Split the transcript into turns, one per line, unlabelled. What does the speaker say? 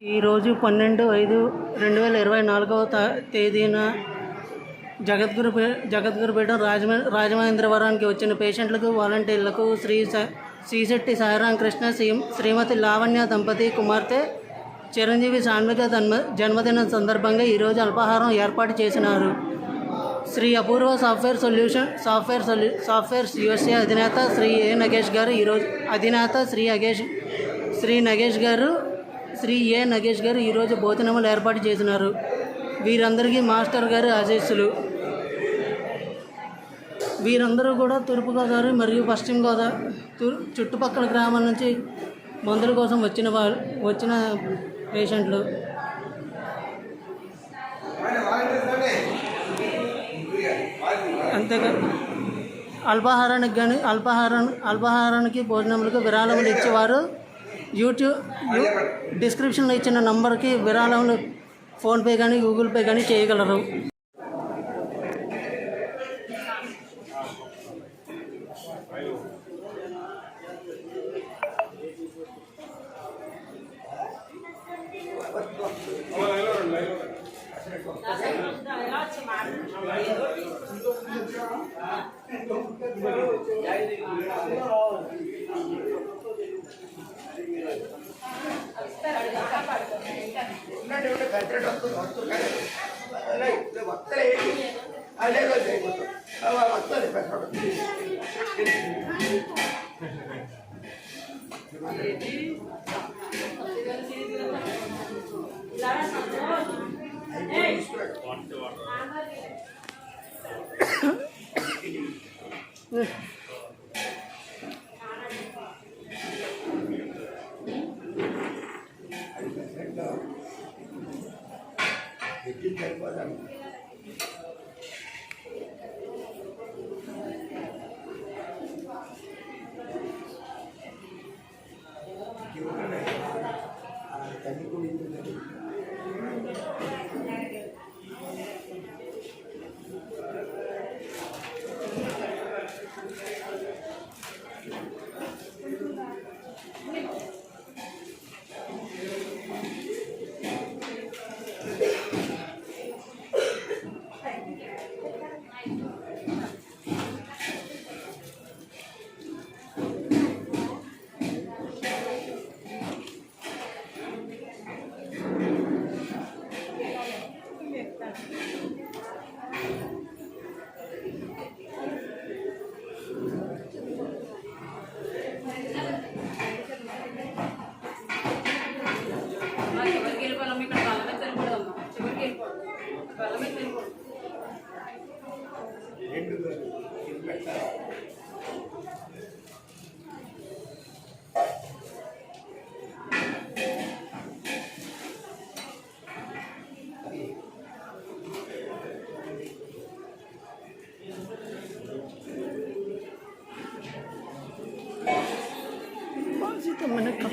ఈరోజు 12/5/2024 తేదీన జగద్గురుపేట రాజమహేంద్రవరానికి వచ్చిన పేషెంట్లకు, వాలంటీర్లకు శ్రీశెట్టి సాయిరామకృష్ణ, శ్రీమతి లావణ్య దంపతి కుమార్తె చిరంజీవి సాన్విక జన్మదినం సందర్భంగా ఈరోజు అల్పాహారం ఏర్పాటు చేసినారు. శ్రీ అపూర్వ సాఫ్ట్వేర్స్ USA అధినేత శ్రీ నగేష్ గారు ఈరోజు భోజనములు ఏర్పాటు చేసినారు. వీరందరికీ మాస్టర్ గారి ఆశీస్సులు. వీరందరూ కూడా తూర్పుగోదావరి మరియు పశ్చిమ గోదావరి చుట్టుపక్కల గ్రామాల నుంచి మందుల కోసం వచ్చిన పేషెంట్లు. అంతేగా అల్పాహారానికి భోజనములకు విరాళములు ఇచ్చేవారు డిస్క్రిప్షన్లో ఇచ్చిన నంబర్కి విరాళములు ఫోన్పే కానీ గూగుల్ పే కానీ చేయగలరు. Itu mana? Itu